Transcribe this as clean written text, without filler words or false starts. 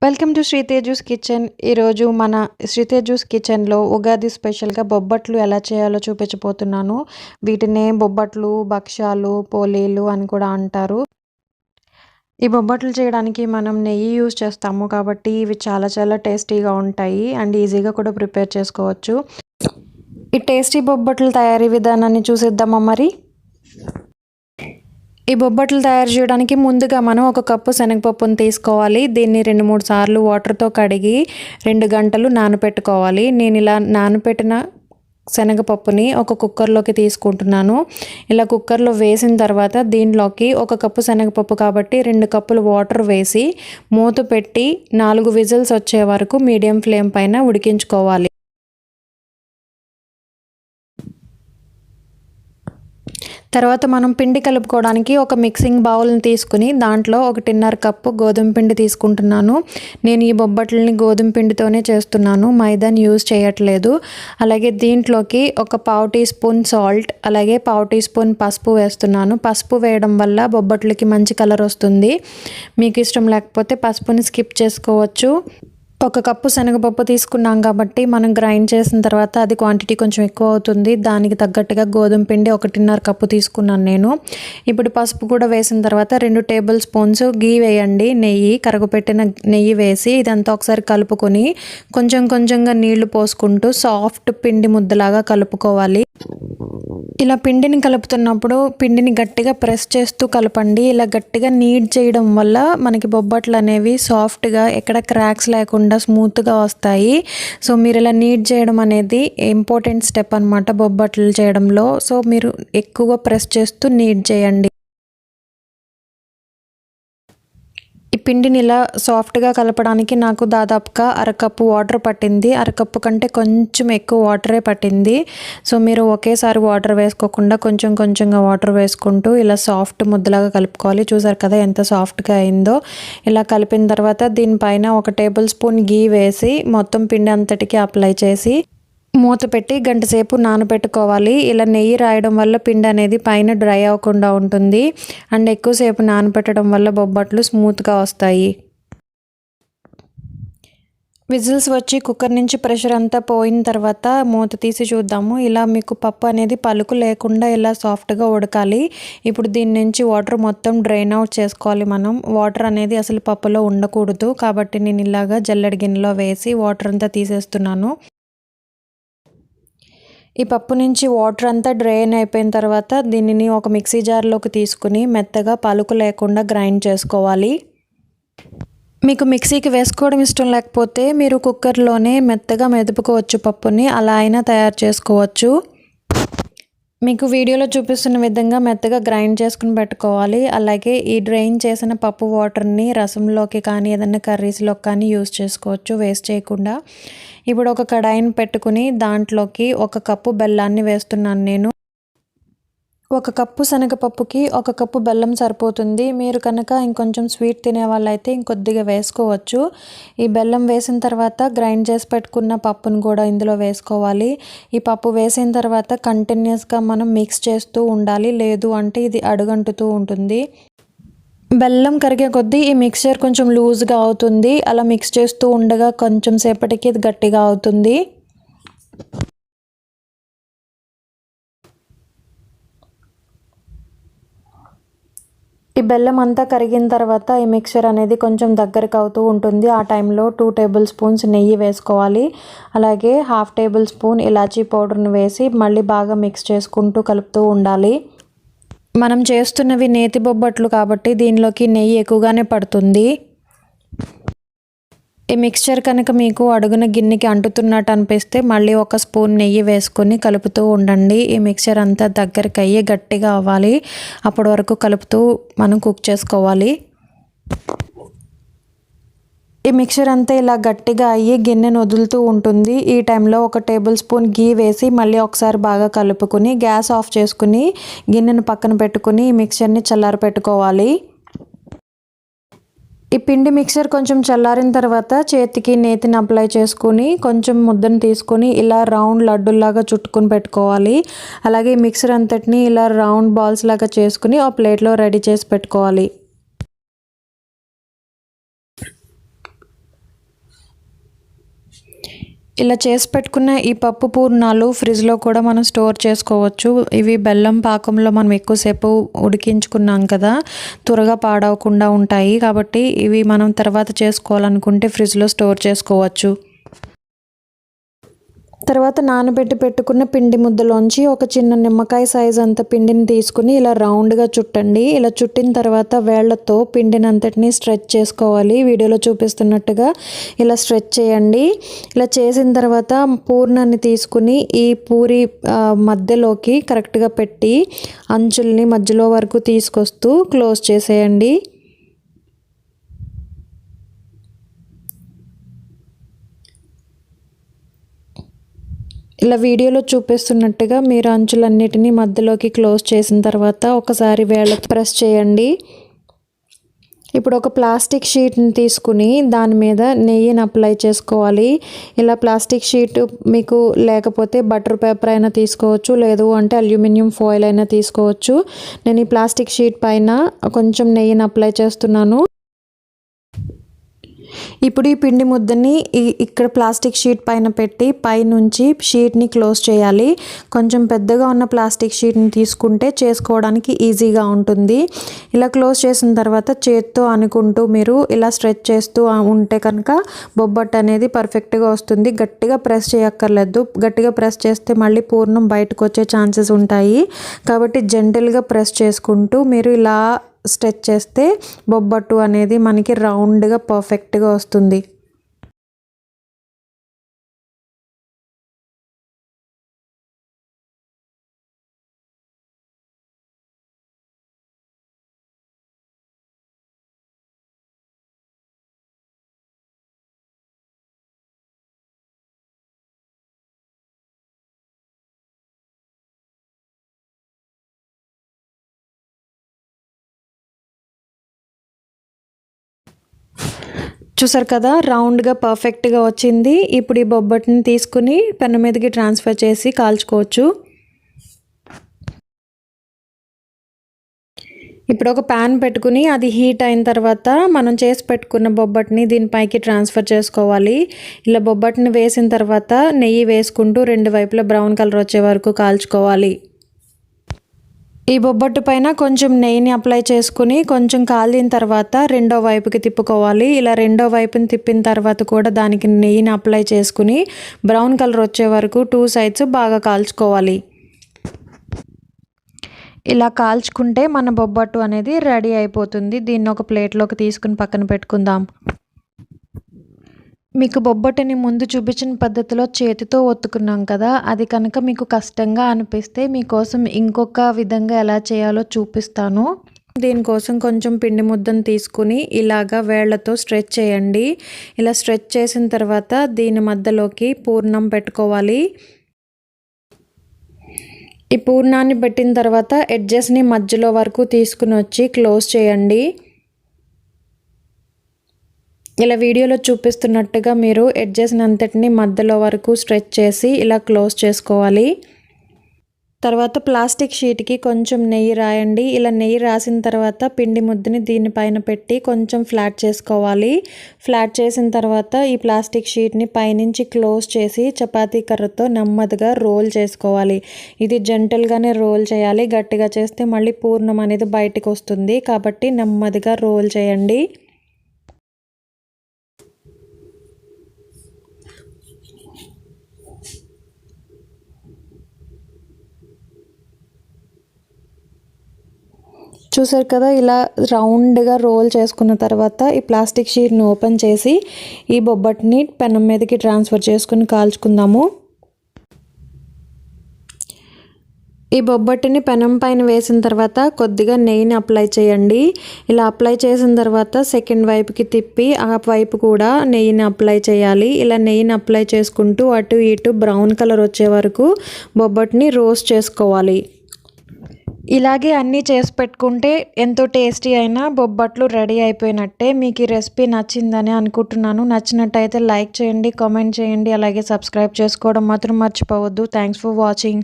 Welcome to శ్రీతేజుస్ kitchen. ఈరోజు మన శ్రీతేజుస్ కిచెన్లో ఉగాది స్పెషల్గా బొబ్బట్లు ఎలా చేయాలో చూపించబోతున్నాను. వీటినే బొబ్బట్లు, భక్ష్యాలు, పోలీలు అని కూడా అంటారు. ఈ బొబ్బట్లు చేయడానికి మనం నెయ్యి యూజ్ చేస్తాము కాబట్టి ఇవి చాలా చాలా టేస్టీగా ఉంటాయి అండ్ ఈజీగా కూడా ప్రిపేర్ చేసుకోవచ్చు. ఈ టేస్టీ బొబ్బట్లు తయారీ విధానాన్ని చూసేద్దామా మరి. ఈ బొబ్బట్లు తయారు చేయడానికి ముందుగా మనం ఒక కప్పు శనగపప్పును తీసుకోవాలి. దీన్ని 2-3 సార్లు వాటర్తో కడిగి 2 గంటలు నానబెట్టుకోవాలి. నేను ఇలా నానబెట్టిన శనగపప్పుని ఒక కుక్కర్లోకి తీసుకుంటున్నాను. ఇలా కుక్కర్లో వేసిన తర్వాత దీనిలోకి ఒక కప్పు శనగపప్పు కాబట్టి 2 కప్పులు వాటర్ వేసి మూత పెట్టి 4 విజిల్స్ వచ్చే వరకు మీడియం ఫ్లేమ్ పైన ఉడికించుకోవాలి. తర్వాత మనం పిండి కలుపుకోవడానికి ఒక మిక్సింగ్ బౌల్ని తీసుకుని దాంట్లో 1.5 కప్పు గోధుమ పిండి తీసుకుంటున్నాను. నేను ఈ బొబ్బట్లని గోధుమ పిండితోనే చేస్తున్నాను, మైదాని యూజ్ చేయట్లేదు. అలాగే దీంట్లోకి ఒక 1/2 టీ స్పూన్ సాల్ట్, అలాగే 1/2 టీ స్పూన్ పసుపు వేస్తున్నాను. పసుపు వేయడం వల్ల బొబ్బట్లకి మంచి కలర్ వస్తుంది. మీకు ఇష్టం లేకపోతే పసుపుని స్కిప్ చేసుకోవచ్చు. 1 కప్పు శనగపప్పు తీసుకున్నాం కాబట్టి మనం గ్రైండ్ చేసిన తర్వాత అది క్వాంటిటీ కొంచెం ఎక్కువ అవుతుంది. దానికి తగ్గట్టుగా గోధుమ పిండి 1.5 కప్పు తీసుకున్నాను నేను. ఇప్పుడు పసుపు కూడా వేసిన తర్వాత 2 టేబుల్ స్పూన్స్ గీ వేయండి. నెయ్యి, కరగపెట్టిన నెయ్యి వేసి ఇదంతా ఒకసారి కలుపుకొని కొంచెం కొంచెంగా నీళ్లు పోసుకుంటూ సాఫ్ట్ పిండి ముద్దలాగా కలుపుకోవాలి. ఇలా పిండిని కలుపుతున్నప్పుడు పిండిని గట్టిగా ప్రెస్ చేస్తూ కలపండి. ఇలా గట్టిగా నీడ్ చేయడం వల్ల మనకి బొబ్బట్లు అనేవి సాఫ్ట్గా ఎక్కడ క్రాక్స్ లేకుండా స్మూత్గా వస్తాయి. సో మీరు ఇలా నీడ్ చేయడం అనేది ఇంపార్టెంట్ స్టెప్ అన్నమాట బొబ్బట్లు చేయడంలో. సో మీరు ఎక్కువగా ప్రెస్ చేస్తూ నీడ్ చేయండి. ఈ పిండిని ఇలా సాఫ్ట్గా కలపడానికి నాకు దాదాపుగా 1/2 కప్పు వాటర్ పట్టింది. 1/2 కప్పు కంటే కొంచెం ఎక్కువ వాటరే పట్టింది. సో మీరు ఒకేసారి వాటర్ వేసుకోకుండా కొంచెం కొంచెంగా వాటర్ వేసుకుంటూ ఇలా సాఫ్ట్ ముద్దలాగా కలుపుకోవాలి. చూసారు కదా ఎంత సాఫ్ట్గా అయిందో. ఇలా కలిపిన తర్వాత దీనిపైన 1 టేబుల్ స్పూన్ గీ వేసి మొత్తం పిండి అంతటికి అప్లై చేసి మూత పెట్టి గంట సేపు నానబెట్టుకోవాలి. ఇలా నెయ్యి రాయడం వల్ల పిండి అనేది పైన డ్రై అవ్వకుండా ఉంటుంది అండ్ ఎక్కువసేపు నానబెట్టడం వల్ల బొబ్బట్లు స్మూత్గా వస్తాయి. విజిల్స్ వచ్చి కుక్కర్ నుంచి ప్రెషర్ అంతా పోయిన తర్వాత మూత తీసి చూద్దాము. ఇలా మీకు పప్పు అనేది పలుకు లేకుండా ఇలా సాఫ్ట్గా ఉడకాలి. ఇప్పుడు దీని నుంచి వాటర్ మొత్తం డ్రైన్ అవుట్ చేసుకోవాలి. మనం వాటర్ అనేది అసలు పప్పులో ఉండకూడదు కాబట్టి నేను ఇలాగా జల్లెడ గిన్నెలో వేసి వాటర్ అంతా తీసేస్తున్నాను. ఈ పప్పు నుంచి వాటర్ అంతా డ్రైన్ అయిపోయిన తర్వాత దీనిని ఒక మిక్సీ జార్లోకి తీసుకుని మెత్తగా పలుకు లేకుండా గ్రైండ్ చేసుకోవాలి. మీకు మిక్సీకి వేసుకోవడం ఇష్టం లేకపోతే మీరు కుక్కర్లోనే మెత్తగా మెదుపుకోవచ్చు. పప్పుని అలా అయినా తయారు చేసుకోవచ్చు. మీకు వీడియోలో చూపిస్తున్న విధంగా మెత్తగా గ్రైండ్ చేసుకుని పెట్టుకోవాలి. అలాగే ఈ డ్రైన్ చేసిన పప్పు వాటర్ని రసంలోకి కానీ ఏదైనా కర్రీస్లోకి కానీ యూజ్ చేసుకోవచ్చు వేస్ట్ చేయకుండా. ఇప్పుడు ఒక కడాయిని పెట్టుకుని దాంట్లోకి 1 కప్పు బెల్లాన్ని వేస్తున్నాను నేను. 1 కప్పు శనగపప్పుకి 1 కప్పు బెల్లం సరిపోతుంది. మీరు కనుక ఇంకొంచెం స్వీట్ తినే వాళ్ళైతే ఇంకొద్దిగా వేసుకోవచ్చు. ఈ బెల్లం వేసిన తర్వాత గ్రైండ్ చేసి పెట్టుకున్న పప్పును కూడా ఇందులో వేసుకోవాలి. ఈ పప్పు వేసిన తర్వాత కంటిన్యూస్గా మనం మిక్స్ చేస్తూ ఉండాలి, లేదు అంటే ఇది అడుగంటుతూ ఉంటుంది. బెల్లం కరిగే కొద్దీ ఈ మిక్చర్ కొంచెం లూజ్గా అవుతుంది. అలా మిక్స్ చేస్తూ ఉండగా కొంచెం సేపటికి ఇది గట్టిగా అవుతుంది. ఈ బెల్లం అంతా కరిగిన తర్వాత ఈ మిక్చర్ అనేది కొంచెం దగ్గరకు అవుతూ ఉంటుంది. ఆ టైంలో 2 టేబుల్ స్పూన్స్ నెయ్యి వేసుకోవాలి. అలాగే 1/2 టేబుల్ స్పూన్ ఇలాచీ పౌడర్ని వేసి మళ్ళీ బాగా మిక్స్ చేసుకుంటూ కలుపుతూ ఉండాలి. మనం చేస్తున్నవి నేతి బొబ్బట్లు కాబట్టి దీనిలోకి నెయ్యి ఎక్కువగానే పడుతుంది. ఈ మిక్స్చర్ కనుక మీకు అడుగున గిన్నెకి అంటుతున్నట్టు అనిపిస్తే మళ్ళీ 1 స్పూన్ నెయ్యి వేసుకొని కలుపుతూ ఉండండి. ఈ మిక్స్చర్ అంతా దగ్గరికి అయ్యి గట్టిగా అవ్వాలి. అప్పటి వరకు కలుపుతూ మనం కుక్ చేసుకోవాలి. ఈ మిక్చర్ అంతా ఇలా గట్టిగా అయ్యి గిన్నెను వదులుతూ ఉంటుంది. ఈ టైంలో 1 టేబుల్ స్పూన్ గీ వేసి మళ్ళీ ఒకసారి బాగా కలుపుకొని గ్యాస్ ఆఫ్ చేసుకుని గిన్నెను పక్కన పెట్టుకుని ఈ మిక్చర్ని చల్లారి పెట్టుకోవాలి. ఈ పిండి మిక్చర్ కొంచెం చల్లారిన తర్వాత చేతికి నేతిని అప్లై చేసుకుని కొంచెం ముద్దను తీసుకొని ఇలా రౌండ్ లడ్డులాగా చుట్టుకుని పెట్టుకోవాలి. అలాగే ఈ మిక్చర్ అంతటిని ఇలా రౌండ్ బాల్స్ లాగా చేసుకుని ఆ ప్లేట్లో రెడీ చేసి పెట్టుకోవాలి. ఇలా చేసి పెట్టుకున్న ఈ పప్పు పూర్ణాలు ఫ్రిడ్జ్లో కూడా మనం స్టోర్ చేసుకోవచ్చు. ఇవి బెల్లం పాకంలో మనం ఎక్కువసేపు ఉడికించుకున్నాం కదా, త్వరగా పాడవకుండా ఉంటాయి. కాబట్టి ఇవి మనం తర్వాత చేసుకోవాలనుకుంటే ఫ్రిడ్జ్లో స్టోర్ చేసుకోవచ్చు. తర్వాత నానబెట్టి పెట్టుకున్న పిండి ముద్దలోంచి ఒక చిన్న నిమ్మకాయ సైజ్ అంత పిండిని తీసుకుని ఇలా రౌండ్గా చుట్టండి. ఇలా చుట్టిన తర్వాత వేళ్లతో పిండిని అంతటినీ స్ట్రెచ్ చేసుకోవాలి. వీడియోలో చూపిస్తున్నట్టుగా ఇలా స్ట్రెచ్ చేయండి. ఇలా చేసిన తర్వాత పూర్ణాన్ని తీసుకుని ఈ పూరి మధ్యలోకి కరెక్ట్గా పెట్టి అంచుల్ని మధ్యలో వరకు తీసుకొస్తూ క్లోజ్ చేసేయండి. ఇలా వీడియోలో చూపిస్తున్నట్టుగా మీరు అంచులన్నిటినీ మధ్యలోకి క్లోజ్ చేసిన తర్వాత ఒకసారి వేళ్ళకి ప్రెస్ చేయండి. ఇప్పుడు ఒక ప్లాస్టిక్ షీట్ని తీసుకుని దాని మీద నెయ్యిని అప్లై చేసుకోవాలి. ఇలా ప్లాస్టిక్ షీట్ మీకు లేకపోతే బటర్ పేపర్ అయినా తీసుకోవచ్చు, లేదు అంటే అల్యూమినియం ఫాయిల్ అయినా తీసుకోవచ్చు. నేను ఈ ప్లాస్టిక్ షీట్ పైన కొంచెం నెయ్యిని అప్లై చేస్తున్నాను. ఇప్పుడు ఈ పిండి ముద్దని ఇక్కడ ప్లాస్టిక్ షీట్ పైన పెట్టి పైనుంచి షీట్ని క్లోజ్ చేయాలి. కొంచెం పెద్దగా ఉన్న ప్లాస్టిక్ షీట్ని తీసుకుంటే చేసుకోవడానికి ఈజీగా ఉంటుంది. ఇలా క్లోజ్ చేసిన తర్వాత చేత్తో అనుకుంటూ మీరు ఇలా స్ట్రెచ్ చేస్తూ ఉంటే కనుక బొబ్బట్టు అనేది పర్ఫెక్ట్గా వస్తుంది. గట్టిగా ప్రెస్ చేయక్కర్లేదు. గట్టిగా ప్రెస్ చేస్తే మళ్ళీ పూర్ణం బయటకు వచ్చే ఛాన్సెస్ ఉంటాయి. కాబట్టి జెంటిల్గా ప్రెస్ చేసుకుంటూ మీరు ఇలా స్ట్రెచ్ చేస్తే బొబ్బట్టు అనేది మనకి రౌండ్గా పర్ఫెక్ట్గా వస్తుంది. చూసారు కదా, రౌండ్గా పర్ఫెక్ట్గా వచ్చింది. ఇప్పుడు ఈ బొబ్బట్టుని తీసుకుని పెనం మీదకి ట్రాన్స్ఫర్ చేసి కాల్చుకోవచ్చు. ఇప్పుడు ఒక ప్యాన్ పెట్టుకుని అది హీట్ అయిన తర్వాత మనం చేసి పెట్టుకున్న బొబ్బట్టుని దీనిపైకి ట్రాన్స్ఫర్ చేసుకోవాలి. ఇలా బొబ్బట్టుని వేసిన తర్వాత నెయ్యి వేసుకుంటూ రెండు వైపులా బ్రౌన్ కలర్ వచ్చే వరకు కాల్చుకోవాలి. ఈ బొబ్బట్టు పైన కొంచెం నెయ్యిని అప్లై చేసుకుని కొంచెం కాలిన తర్వాత రెండో వైపుకి తిప్పుకోవాలి. ఇలా రెండో వైపుని తిప్పిన తర్వాత కూడా దానికి నెయ్యిని అప్లై చేసుకుని బ్రౌన్ కలర్ వచ్చే వరకు 2 సైడ్స్ బాగా కాల్చుకోవాలి. ఇలా కాల్చుకుంటే మన బొబ్బట్టు అనేది రెడీ అయిపోతుంది. దీన్ని ఒక ప్లేట్లోకి తీసుకుని పక్కన పెట్టుకుందాం. మీకు బొబ్బట్టుని ముందు చూపించిన పద్ధతిలో చేతితో ఒత్తుకున్నాం కదా, అది కనుక మీకు కష్టంగా అనిపిస్తే మీకోసం ఇంకొక విధంగా ఎలా చేయాలో చూపిస్తాను. దీనికోసం కొంచెం పిండి ముద్దను తీసుకుని ఇలాగా వేళ్లతో స్ట్రెచ్ చేయండి. ఇలా స్ట్రెచ్ చేసిన తర్వాత దీని మధ్యలోకి పూర్ణం పెట్టుకోవాలి. ఈ పూర్ణాన్ని పెట్టిన తర్వాత ఎడ్జెస్ని మధ్యలో వరకు తీసుకుని వచ్చి క్లోజ్ చేయండి. ఇలా వీడియోలో చూపిస్తున్నట్టుగా మీరు ఎడ్జెస్ని అంతటిని మధ్యలో వరకు స్ట్రెచ్ చేసి ఇలా క్లోజ్ చేసుకోవాలి. తర్వాత ప్లాస్టిక్ షీట్కి కొంచెం నెయ్యి రాయండి. ఇలా నెయ్యి రాసిన తర్వాత పిండి ముద్దని దీనిపైన పెట్టి కొంచెం ఫ్లాట్ చేసుకోవాలి. ఫ్లాట్ చేసిన తర్వాత ఈ ప్లాస్టిక్ షీట్ని పైనుంచి క్లోజ్ చేసి చపాతీ కర్రతో నెమ్మదిగా రోల్ చేసుకోవాలి. ఇది జెంటల్గానే రోల్ చేయాలి. గట్టిగా చేస్తే మళ్ళీ పూర్ణం అనేది బయటకు వస్తుంది. కాబట్టి నెమ్మదిగా రోల్ చేయండి. చూసారు కదా, ఇలా రౌండ్గా రోల్ చేసుకున్న తర్వాత ఈ ప్లాస్టిక్ షీట్ని ఓపెన్ చేసి ఈ బొబ్బట్టుని పెనం మీదకి ట్రాన్స్ఫర్ చేసుకుని కాల్చుకుందాము. ఈ బొబ్బట్టుని పెనం పైన వేసిన తర్వాత కొద్దిగా నెయ్యిని అప్లై చేయండి. ఇలా అప్లై చేసిన తర్వాత సెకండ్ వైపుకి తిప్పి ఆ వైపు కూడా నెయ్యిని అప్లై చేయాలి. ఇలా నెయ్యిని అప్లై చేసుకుంటూ అటు ఇటు బ్రౌన్ కలర్ వచ్చే వరకు బొబ్బట్టుని రోస్ట్ చేసుకోవాలి. ఇలాగే అన్నీ చేసి పెట్టుకుంటే ఎంతో టేస్టీ అయిన బొబ్బట్లు రెడీ అయిపోయినట్టే. మీకు ఈ రెసిపీ నచ్చిందని అనుకుంటున్నాను. నచ్చినట్టయితే లైక్ చేయండి, కామెంట్ చేయండి, అలాగే సబ్స్క్రైబ్ చేసుకోవడం మాత్రం మర్చిపోవద్దు. Thanks for watching.